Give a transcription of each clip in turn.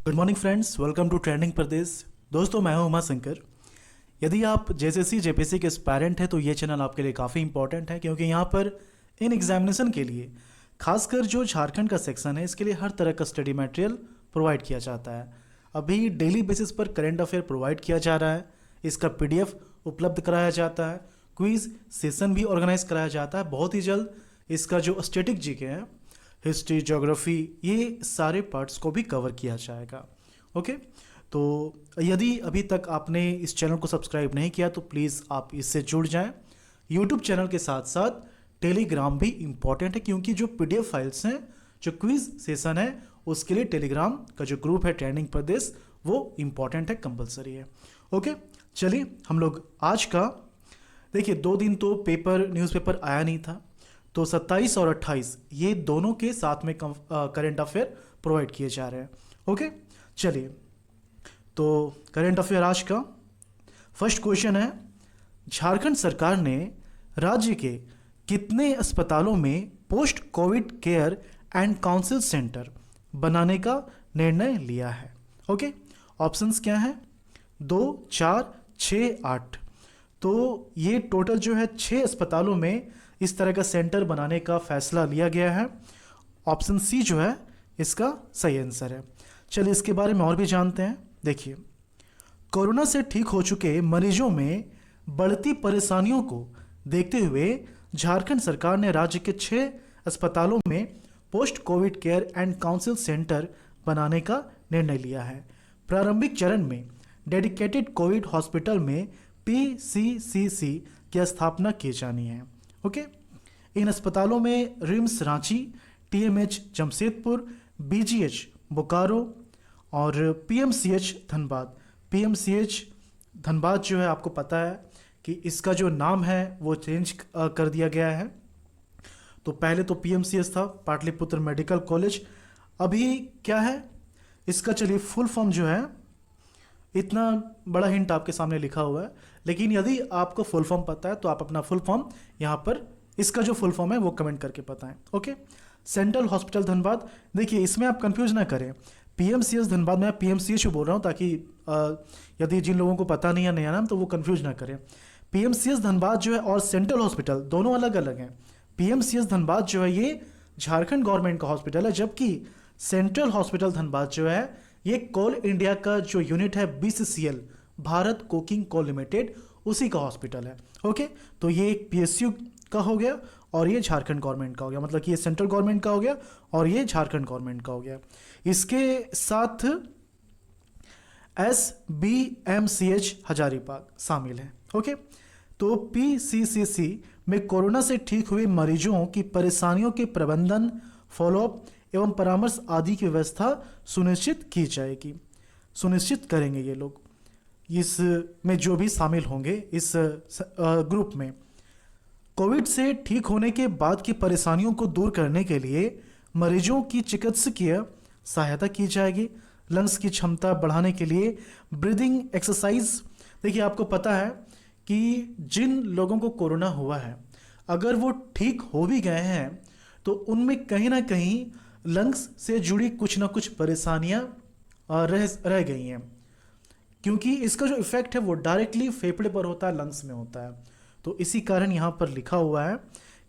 Good morning friends, welcome to trending Pradesh. दोस्तों, मैं हूं उमा शंकर। यदि आप जेएसएससी जेपीएससी के एस्पायरेंट हैं तो ये चैनल आपके लिए काफ़ी इंपॉर्टेंट है, क्योंकि यहाँ पर इन एग्जामिनेशन के लिए खासकर जो झारखंड का सेक्शन है इसके लिए हर तरह का स्टडी मटेरियल प्रोवाइड किया जाता है। अभी डेली बेसिस पर करंट अफेयर प्रोवाइड किया जा रहा है, इसका पीडीएफ उपलब्ध कराया जाता है, क्विज सेशन भी ऑर्गेनाइज कराया जाता है। बहुत ही जल्द इसका जो स्टैटिक जीके है, हिस्ट्री, ज्योग्राफी, ये सारे पार्ट्स को भी कवर किया जाएगा। ओके, तो यदि अभी तक आपने इस चैनल को सब्सक्राइब नहीं किया तो प्लीज़ आप इससे जुड़ जाएं। यूट्यूब चैनल के साथ साथ टेलीग्राम भी इम्पॉर्टेंट है, क्योंकि जो पीडीएफ फाइल्स हैं, जो क्विज सेशन है, उसके लिए टेलीग्राम का जो ग्रुप है ट्रेंडिंग प्रदेश, वो इम्पॉर्टेंट है, कंपलसरी है। ओके, चलिए हम लोग आज का देखिए, 2 दिन तो न्यूज़पेपर आया नहीं था, तो 27 और 28 ये दोनों के साथ में करंट अफेयर प्रोवाइड किए जा रहे हैं। ओके, चलिए तो करंट अफेयर आज का फर्स्ट क्वेश्चन है, झारखंड सरकार ने राज्य के कितने अस्पतालों में post Covid care and council centre बनाने का निर्णय लिया है? ओके, ऑप्शंस क्या हैं? 2, 4, 6, 8। तो ये टोटल जो है 6 अस्पतालों में इस तरह का सेंटर बनाने का फैसला लिया गया है। ऑप्शन सी जो है इसका सही आंसर है। चलिए इसके बारे में और भी जानते हैं। देखिए, कोरोना से ठीक हो चुके मरीजों में बढ़ती परेशानियों को देखते हुए झारखंड सरकार ने राज्य के 6 अस्पतालों में post Covid care and council centre बनाने का निर्णय लिया है। प्रारंभिक चरण में डेडिकेटेड कोविड हॉस्पिटल में पीसीसीसी की स्थापना की जानी है। ओके, इन अस्पतालों में RIMS Ranchi, TMH Jamshedpur, BGH Bokaro और पीएमसीएच धनबाद। पीएमसीएच धनबाद जो है, आपको पता है कि इसका जो नाम है वो चेंज कर दिया गया है। तो पहले तो पीएमसीएच था, पाटलिपुत्र मेडिकल कॉलेज। अभी क्या है इसका, चलिए फुल फॉर्म जो है, इतना बड़ा हिंट आपके सामने लिखा हुआ है, लेकिन यदि आपको फुल फॉर्म पता है तो आप अपना फुल फॉर्म यहाँ पर, इसका जो फुल फॉर्म है वो कमेंट करके बताएं। Okay, central hospital Dhanbad. देखिए, इसमें आप कंफ्यूज ना करें, पीएमसीएच धनबाद में पीएमसीएच बोल रहा हूँ ताकि यदि जिन लोगों को पता नहीं है नया नाम तो वो कंफ्यूज ना करें। पीएमसीएच धनबाद जो है और सेंट्रल हॉस्पिटल दोनों अलग अलग हैं। पीएमसीएच धनबाद जो है ये झारखंड गवर्नमेंट का हॉस्पिटल है, जबकि सेंट्रल हॉस्पिटल धनबाद जो है ये कोल इंडिया का जो यूनिट है BCCL, Bharat coking coal limited, उसी का हॉस्पिटल है। ओके, तो ये एक पीएसयू का हो गया और ये झारखंड गवर्नमेंट का हो गया, मतलब कि ये सेंट्रल गवर्नमेंट का हो गया और ये झारखंड गवर्नमेंट का हो गया। इसके साथ SBMCH हजारीबाग शामिल है। ओके, तो पीसीसीसी में कोरोना से ठीक हुए मरीजों की परेशानियों के प्रबंधन, फॉलोअप एवं परामर्श आदि की व्यवस्था सुनिश्चित की जाएगी। सुनिश्चित करेंगे ये लोग, इसमें जो भी शामिल होंगे इस ग्रुप में। कोविड से ठीक होने के बाद की परेशानियों को दूर करने के लिए मरीजों की चिकित्सकीय सहायता की जाएगी। लंग्स की क्षमता बढ़ाने के लिए ब्रीदिंग एक्सरसाइज। देखिए, आपको पता है कि जिन लोगों को कोरोना हुआ है, अगर वो ठीक हो भी गए हैं तो उनमें कहीं ना कहीं लंग्स से जुड़ी कुछ ना कुछ परेशानियां रह गई हैं, क्योंकि इसका जो इफेक्ट है वो डायरेक्टली फेफड़े पर होता है, लंग्स में होता है। तो इसी कारण यहाँ पर लिखा हुआ है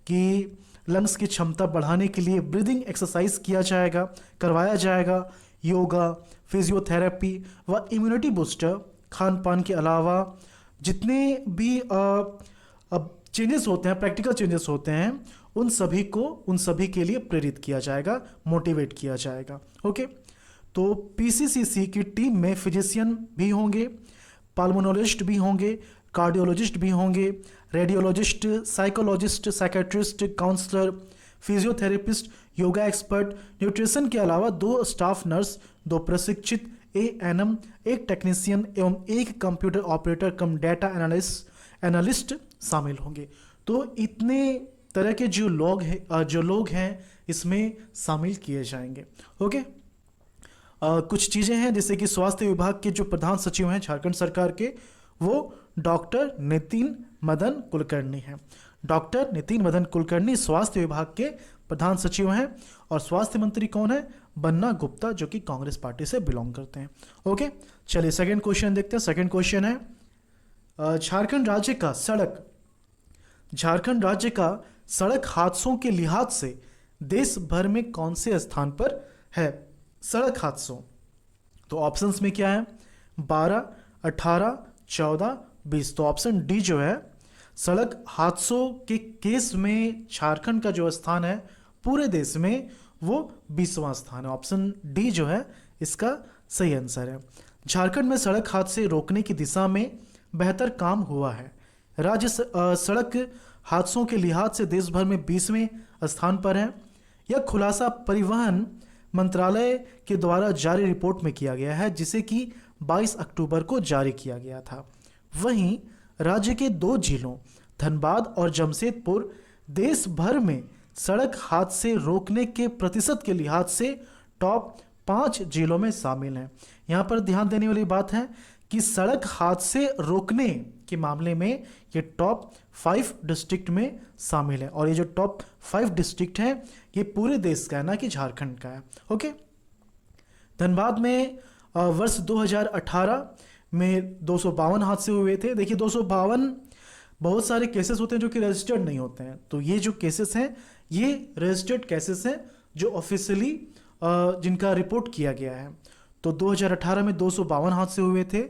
कि लंग्स की क्षमता बढ़ाने के लिए ब्रीदिंग एक्सरसाइज किया जाएगा, करवाया जाएगा। योगा, फिजियोथेरेपी व इम्यूनिटी बूस्टर, खान पान के अलावा जितने भी चेंजेस होते हैं, प्रैक्टिकल चेंजेस होते हैं, उन सभी के लिए प्रेरित किया जाएगा, मोटिवेट किया जाएगा। ओके, तो पीसीसीसी की टीम में फिजिशियन भी होंगे, पाल्मोनोलॉजिस्ट भी होंगे, कार्डियोलॉजिस्ट भी होंगे, radiologist, psychologist, psychiatrist, counsellor, physiotherapist, yoga expert, nutrition के अलावा 2 स्टाफ नर्स, 2 प्रशिक्षित एएनएम, 1 टेक्नीशियन एवं 1 कंप्यूटर ऑपरेटर कम डेटा एनालिस्ट शामिल होंगे। तो इतने तरह के जो लोग हैं इसमें शामिल किए जाएंगे। ओके, कुछ चीज़ें हैं जैसे कि स्वास्थ्य विभाग के जो प्रधान सचिव हैं झारखंड सरकार के, वो डॉक्टर नितिन मदन कुलकर्णी हैं। डॉक्टर नितिन मदन कुलकर्णी स्वास्थ्य विभाग के प्रधान सचिव हैं और स्वास्थ्य मंत्री कौन है? बन्ना गुप्ता, जो कि कांग्रेस पार्टी से बिलोंग करते हैं। ओके, चलिए सेकंड क्वेश्चन देखते हैं। सेकंड क्वेश्चन है झारखंड राज्य का सड़क हादसों के लिहाज से देश भर में कौन से स्थान पर है? सड़क हादसों, तो ऑप्शंस में क्या है? 12, 18, 14, 20। तो ऑप्शन डी जो है, सड़क हादसों के केस में झारखंड का जो स्थान है पूरे देश में वो 20वां स्थान है। ऑप्शन डी जो है इसका सही आंसर है। झारखंड में सड़क हादसे रोकने की दिशा में बेहतर काम हुआ है। राज्य सड़क हादसों के लिहाज से देश भर में 20वें स्थान पर है। यह खुलासा परिवहन मंत्रालय के द्वारा जारी रिपोर्ट में किया गया है, जिसे कि 22 अक्टूबर को जारी किया गया था। वहीं राज्य के 2 जिलों धनबाद और जमशेदपुर देश भर में सड़क हादसे रोकने के प्रतिशत के लिहाज से टॉप 5 जिलों में शामिल हैं। यहाँ पर ध्यान देने वाली बात है कि सड़क हादसे रोकने के मामले में ये टॉप 5 डिस्ट्रिक्ट में शामिल है, और ये जो टॉप 5 डिस्ट्रिक्ट हैं ये पूरे देश का है, ना कि झारखंड का है। ओके, धनबाद में वर्ष 2018 में 252 हादसे हुए थे। देखिए 252 बहुत सारे केसेस होते हैं जो कि रजिस्टर्ड नहीं होते हैं, तो ये जो केसेस हैं ये रजिस्टर्ड केसेस हैं जो ऑफिशियली जिनका रिपोर्ट किया गया है। तो 2018 में 252 हादसे हुए थे।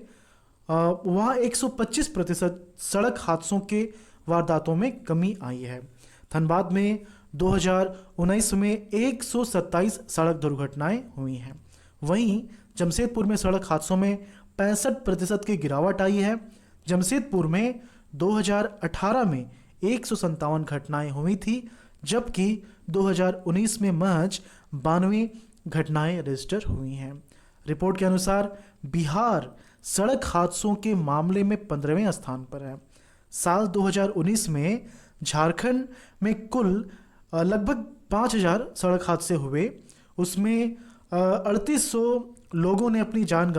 वहाँ 125% सड़क हादसों के वारदातों में कमी आई है। धनबाद में 2019 में 127 सड़क दुर्घटनाएं हुई हैं। वहीं जमशेदपुर में सड़क हादसों में 65% की गिरावट आई है। जमशेदपुर में 2018 में 157 घटनाएं हुई थी, जबकि 2019 में महज 92 घटनाएं रजिस्टर हुई हैं। रिपोर्ट के अनुसार बिहार सड़क हादसों के मामले में 15वें स्थान पर है। साल 2019 में झारखंड में कुल लगभग 5000 सड़क हादसे हुए। उसमें 3800 लोगों ने अपनी जान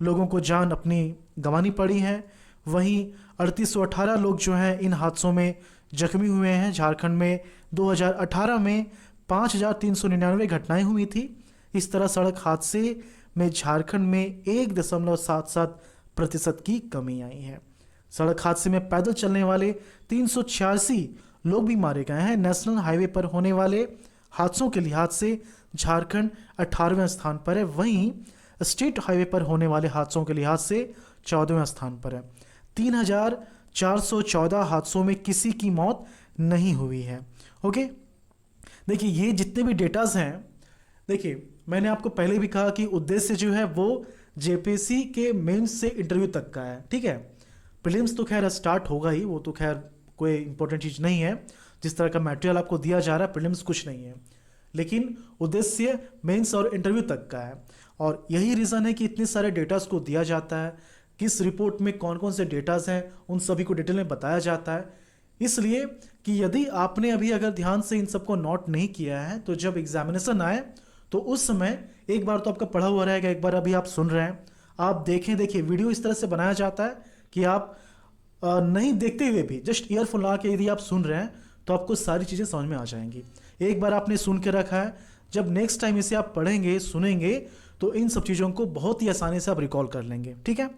लोगों को जान अपनी गंवानी पड़ी है। वहीं 3818 लोग जो हैं इन हादसों में जख्मी हुए हैं। झारखंड में 2018 में 5399 घटनाएं हुई थी। इस तरह सड़क हादसे में झारखंड में 1.77% की कमी आई है। सड़क हादसे में पैदल चलने वाले 386 लोग भी मारे गए हैं। नेशनल हाईवे पर होने वाले हादसों के लिहाज से झारखंड 18वें स्थान पर है। वहीं स्टेट हाईवे पर होने वाले हादसों के लिहाज से 14वें स्थान पर है। 3414 हादसों में किसी की मौत नहीं हुई है। ओके, देखिए ये जितने भी डेटाज हैं, देखिए मैंने आपको पहले भी कहा कि उद्देश्य जो है वो जेपीएससी के मेंस से इंटरव्यू तक का है। ठीक है, प्रीलिम्स तो खैर स्टार्ट होगा ही, वो तो खैर कोई इंपॉर्टेंट चीज़ नहीं है। जिस तरह का मटेरियल आपको दिया जा रहा है, प्रीलिम्स कुछ नहीं है, लेकिन उद्देश्य मेंस और इंटरव्यू तक का है। और यही रीज़न है कि इतने सारे डेटाज को दिया जाता है, किस रिपोर्ट में कौन कौन से डेटाज हैं उन सभी को डिटेल में बताया जाता है। इसलिए कि यदि आपने अभी अगर ध्यान से इन सबको नोट नहीं किया है, तो जब एग्जामिनेशन आए तो उस समय एक बार तो आपका पढ़ा हुआ रहेगा, एक बार अभी आप सुन रहे हैं, आप देखें। देखिए वीडियो इस तरह से बनाया जाता है कि आप नहीं देखते हुए भी जस्ट ईयरफोन लगा के यदि आप सुन रहे हैं तो आपको सारी चीज़ें समझ में आ जाएंगी। एक बार आपने सुन के रखा है, जब नेक्स्ट टाइम इसे आप पढ़ेंगे सुनेंगे तो इन सब चीज़ों को बहुत ही आसानी से आप रिकॉल कर लेंगे। ठीक है,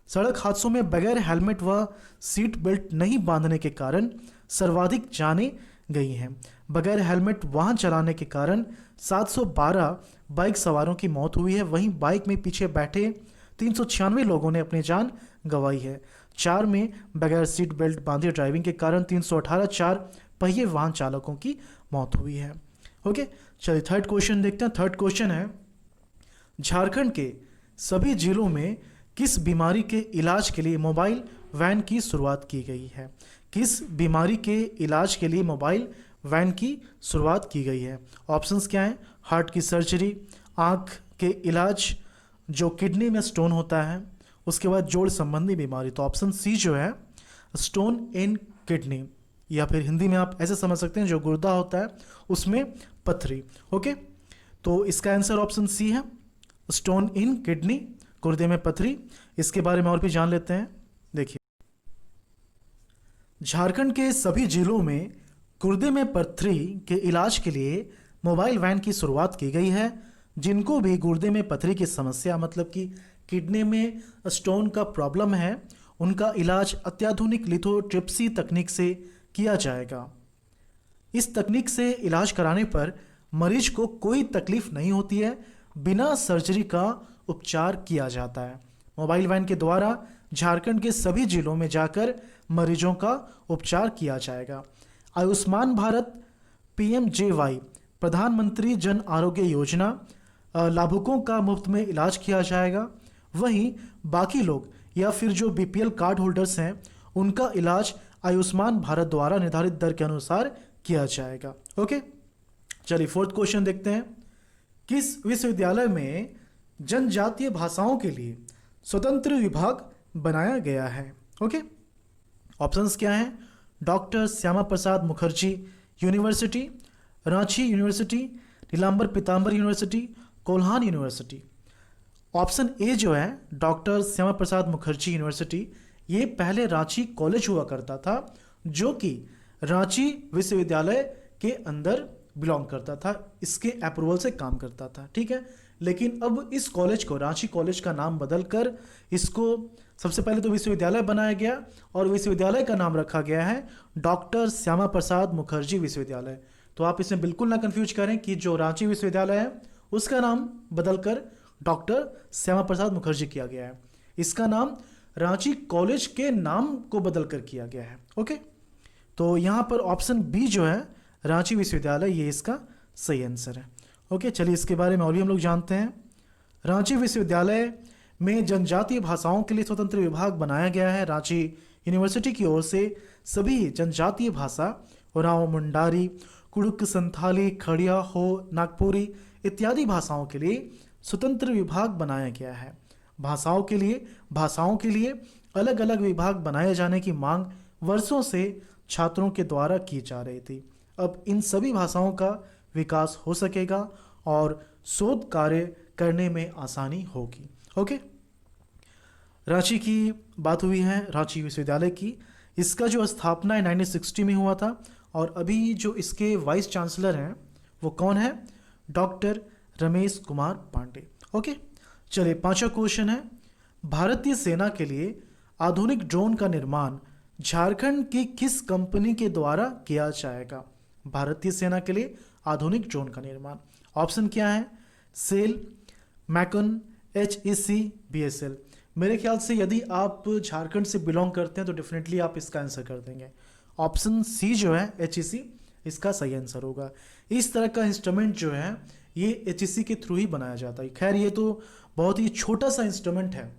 सड़क हादसों में बगैर हेलमेट व सीट बेल्ट नहीं बांधने के कारण सर्वाधिक जानें गई हैं। बगैर हेलमेट वाहन चलाने के कारण 712 बाइक सवारों की मौत हुई है। वहीं बाइक में पीछे बैठे 396 लोगों ने अपनी जान गंवाई है। 4 में बगैर सीट बेल्ट बांधे ड्राइविंग के कारण 318 4 पहिए वाहन चालकों की मौत हुई है। ओके, चलिए थर्ड क्वेश्चन देखते हैं। थर्ड क्वेश्चन है, झारखंड के सभी जिलों में किस बीमारी के इलाज के लिए मोबाइल वैन की शुरुआत की गई है? किस बीमारी के इलाज के लिए मोबाइल वैन की शुरुआत की गई है? ऑप्शंस क्या हैं? हार्ट की सर्जरी, आँख के इलाज, जो किडनी में स्टोन होता है, उसके बाद जोड़ संबंधी बीमारी। तो ऑप्शन सी जो है स्टोन इन किडनी, या फिर हिंदी में आप ऐसे समझ सकते हैं जो गुर्दा होता है उसमें पथरी। ओके, तो इसका आंसर ऑप्शन सी है, स्टोन इन किडनी, गुर्दे में पथरी। इसके बारे में और भी जान लेते हैं। देखिए झारखंड के सभी जिलों में गुर्दे में पथरी के इलाज के लिए मोबाइल वैन की शुरुआत की गई है। जिनको भी गुर्दे में पथरी की समस्या मतलब कि किडनी में स्टोन का प्रॉब्लम है, उनका इलाज अत्याधुनिक लिथोट्रिप्सी तकनीक से किया जाएगा। इस तकनीक से इलाज कराने पर मरीज को कोई तकलीफ नहीं होती है, बिना सर्जरी का उपचार किया जाता है। मोबाइल वैन के द्वारा झारखंड के सभी जिलों में जाकर मरीजों का उपचार किया जाएगा। आयुष्मान भारत PMJY प्रधानमंत्री जन आरोग्य योजना लाभुकों का मुफ्त में इलाज किया जाएगा। वहीं बाकी लोग या फिर जो BPL कार्ड होल्डर्स हैं, उनका इलाज आयुष्मान भारत द्वारा निर्धारित दर के अनुसार किया जाएगा। ओके, चलिए फोर्थ क्वेश्चन देखते हैं। किस विश्वविद्यालय में जनजातीय भाषाओं के लिए स्वतंत्र विभाग बनाया गया है? ओके, ऑप्शंस क्या हैं? Doctor Shyama Prasad Mukherjee university, Ranchi university, Nilamber Pitamber university, Kolhan university. Option A जो है डॉक्टर श्यामा प्रसाद मुखर्जी यूनिवर्सिटी, ये पहले रांची कॉलेज हुआ करता था, जो कि रांची विश्वविद्यालय के अंदर बिलोंग करता था, इसके अप्रूवल से काम करता था। ठीक है, लेकिन अब इस कॉलेज को रांची कॉलेज का नाम बदलकर इसको सबसे पहले तो विश्वविद्यालय बनाया गया और विश्वविद्यालय का नाम रखा गया है डॉक्टर श्यामा प्रसाद मुखर्जी विश्वविद्यालय। तो आप इसमें बिल्कुल ना कंफ्यूज करें कि जो रांची विश्वविद्यालय है उसका नाम बदलकर डॉक्टर श्यामा प्रसाद मुखर्जी किया गया है, इसका नाम रांची कॉलेज के नाम को बदलकर किया गया है। ओके, तो यहाँ पर ऑप्शन बी जो है रांची विश्वविद्यालय, ये इसका सही आंसर है। ओके, चलिए इसके बारे में और भी हम लोग जानते हैं। रांची विश्वविद्यालय में जनजातीय भाषाओं के लिए स्वतंत्र विभाग बनाया गया है। रांची यूनिवर्सिटी की ओर से सभी जनजातीय भाषा उरांव, मुंडारी, कुड़ुक, संथाली, खड़िया, हो, नागपुरी इत्यादि भाषाओं के लिए स्वतंत्र विभाग बनाया गया है। भाषाओं के लिए अलग अलग विभाग बनाए जाने की मांग वर्षों से छात्रों के द्वारा की जा रही थी। अब इन सभी भाषाओं का विकास हो सकेगा और शोध कार्य करने में आसानी होगी। ओके, रांची की बात हुई है, रांची विश्वविद्यालय की। इसका जो स्थापना 1960 में हुआ था और अभी जो इसके वाइस चांसलर हैं वो कौन है? डॉक्टर रमेश कुमार पांडे। ओके, चलिए पांचवा क्वेश्चन है। भारतीय सेना के लिए आधुनिक ड्रोन का निर्माण झारखंड की किस कंपनी के द्वारा किया जाएगा? भारतीय सेना के लिए आधुनिक ड्रोन का निर्माण, ऑप्शन क्या है? SAIL, MECON, HEC, BSL। मेरे ख्याल से यदि आप झारखंड से बिलोंग करते हैं तो डेफिनेटली आप इसका आंसर कर देंगे। ऑप्शन सी जो है HEC, इसका सही आंसर होगा। इस तरह का इंस्ट्रूमेंट जो है ये HEC के थ्रू ही बनाया जाता है। खैर ये तो बहुत ही छोटा सा इंस्ट्रूमेंट है,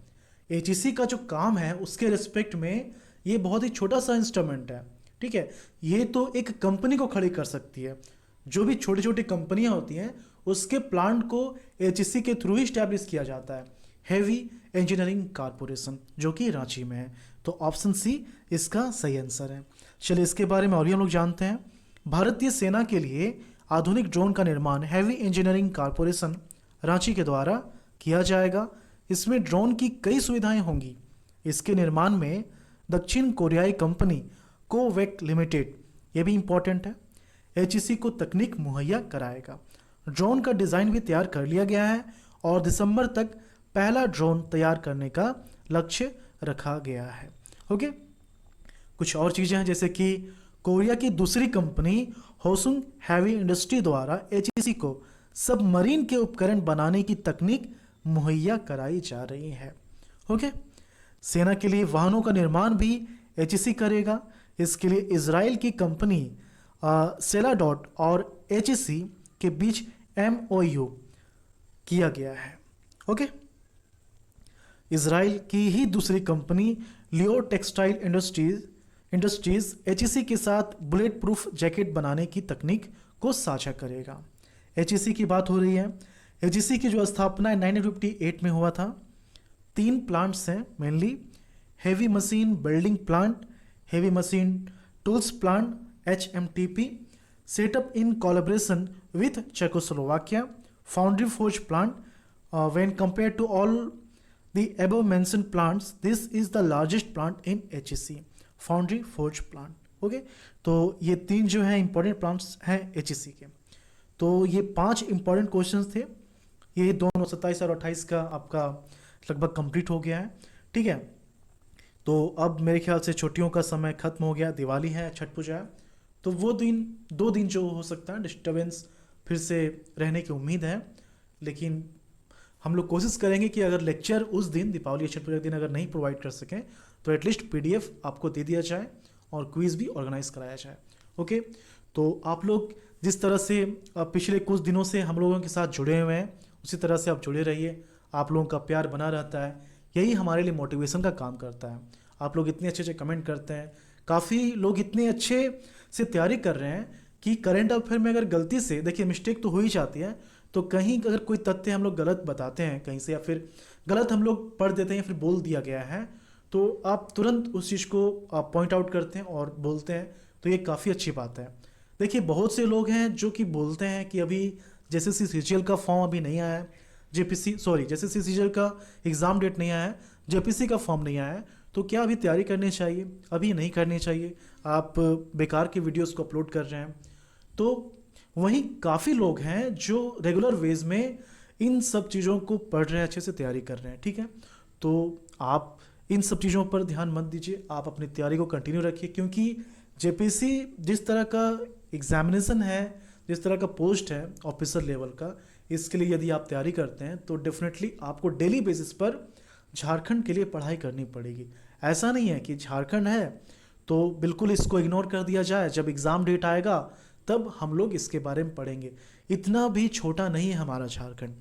HEC का जो काम है उसके रिस्पेक्ट में ये बहुत ही छोटा सा इंस्ट्रूमेंट है। ठीक है, ये तो एक कंपनी को खड़ी कर सकती है। जो भी छोटी छोटी कंपनियां होती हैं उसके प्लांट को HEC के थ्रू ही स्टैब्लिश किया जाता है, हैवी इंजीनियरिंग कारपोरेशन, जो कि रांची में है। तो ऑप्शन सी इसका सही आंसर है। चलिए इसके बारे में और भी हम लोग जानते हैं। भारतीय सेना के लिए आधुनिक ड्रोन का निर्माण हैवी इंजीनियरिंग कारपोरेशन रांची के द्वारा किया जाएगा। इसमें ड्रोन की कई सुविधाएं होंगी। इसके निर्माण में दक्षिण कोरियाई कंपनी कोवेक लिमिटेड, ये भी इंपॉर्टेंट है, HEC को तकनीक मुहैया कराएगा। ड्रोन का डिज़ाइन भी तैयार कर लिया गया है और दिसंबर तक पहला ड्रोन तैयार करने का लक्ष्य रखा गया है। ओके, कुछ और चीज़ें हैं जैसे कि कोरिया की दूसरी कंपनी होसुंग हैवी इंडस्ट्री द्वारा HEC को सबमरीन के उपकरण बनाने की तकनीक मुहैया कराई जा रही है। ओके, सेना के लिए वाहनों का निर्माण भी HEC करेगा। इसके लिए इजराइल की कंपनी सेलाडॉट और HEC के बीच MOU किया गया है। ओके, इजराइल की ही दूसरी कंपनी लियो टेक्सटाइल इंडस्ट्रीज HEC के साथ बुलेट प्रूफ जैकेट बनाने की तकनीक को साझा करेगा। HEC की बात हो रही है। HEC की जो स्थापना 1958 में हुआ था। 3 प्लांट्स हैं mainly, heavy machine building plant, heavy machine tools plant HMTP, setup in collaboration with Czechoslovakia, foundry forge plant. When compared to all the above mentioned plants, this is the largest plant in HEC. Foundry forge plant. Okay, तो ये 3 जो है important plants हैं HEC के। तो ये 5 important questions थे। ये दोनों 27 और 28 का आपका लगभग कंप्लीट हो गया है। ठीक है, तो अब मेरे ख्याल से छुट्टियों का समय खत्म हो गया, दिवाली है, छठ पूजा है, तो वो 2 दिन जो हो सकता है डिस्टर्बेंस फिर से रहने की उम्मीद है। लेकिन हम लोग कोशिश करेंगे कि अगर लेक्चर उस दिन दीपावली छठ पूजा के दिन अगर नहीं प्रोवाइड कर सकें तो एटलीस्ट PDF आपको दे दिया जाए और क्विज़ भी ऑर्गेनाइज कराया जाए। ओके, तो आप लोग जिस तरह से पिछले कुछ दिनों से हम लोगों के साथ जुड़े हुए हैं उसी तरह से आप जुड़े रहिए। आप लोगों का प्यार बना रहता है, यही हमारे लिए मोटिवेशन का काम करता है। आप लोग इतने अच्छे अच्छे कमेंट करते हैं, काफ़ी लोग इतने अच्छे से तैयारी कर रहे हैं कि करंट अफेयर में अगर गलती से, देखिए मिस्टेक तो हो ही जाती है, तो कहीं अगर कोई तथ्य हम लोग गलत बताते हैं कहीं से या फिर गलत हम लोग पढ़ देते हैं या फिर बोल दिया गया है तो आप तुरंत उस चीज़ को आप पॉइंट आउट करते हैं और बोलते हैं, तो ये काफ़ी अच्छी बात है। देखिए बहुत से लोग हैं जो कि बोलते हैं कि अभी JSS CGL का फॉर्म अभी नहीं आया है, JSS CGL का एग्ज़ाम डेट नहीं आया है, JPC का फॉर्म नहीं आया है, तो क्या अभी तैयारी करनी चाहिए? अभी नहीं करनी चाहिए, आप बेकार के वीडियोस को अपलोड कर रहे हैं। तो वहीं काफ़ी लोग हैं जो रेगुलर वेज में इन सब चीज़ों को पढ़ रहे हैं, अच्छे से तैयारी कर रहे हैं। ठीक है, तो आप इन सब चीज़ों पर ध्यान मत दीजिए, आप अपनी तैयारी को कंटिन्यू रखिए, क्योंकि JPC जिस तरह का एग्जामिनेशन है, जिस तरह का पोस्ट है ऑफिसर लेवल का, इसके लिए यदि आप तैयारी करते हैं तो डेफिनेटली आपको डेली बेसिस पर झारखंड के लिए पढ़ाई करनी पड़ेगी। ऐसा नहीं है कि झारखंड है तो बिल्कुल इसको इग्नोर कर दिया जाए, जब एग्ज़ाम डेट आएगा तब हम लोग इसके बारे में पढ़ेंगे। इतना भी छोटा नहीं है हमारा झारखंड,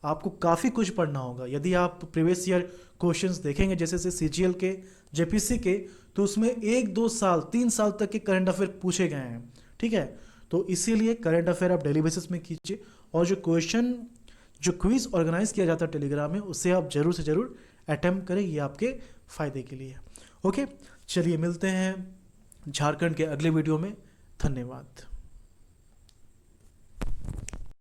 आपको काफ़ी कुछ पढ़ना होगा। यदि आप प्रीवियस ईयर क्वेश्चंस देखेंगे जैसे CGL के, JPC के, तो उसमें 1-2 साल 3 साल तक के करंट अफेयर पूछे गए हैं। ठीक है, तो इसीलिए करंट अफेयर आप डेली बेसिस में कीजिए और जो क्विज़ ऑर्गेनाइज किया जाता है टेलीग्राम में, उससे आप ज़रूर से ज़रूर अटेम्प्ट करें, ये आपके फ़ायदे के लिए। ओके, चलिए मिलते हैं झारखंड के अगले वीडियो में। धन्यवाद।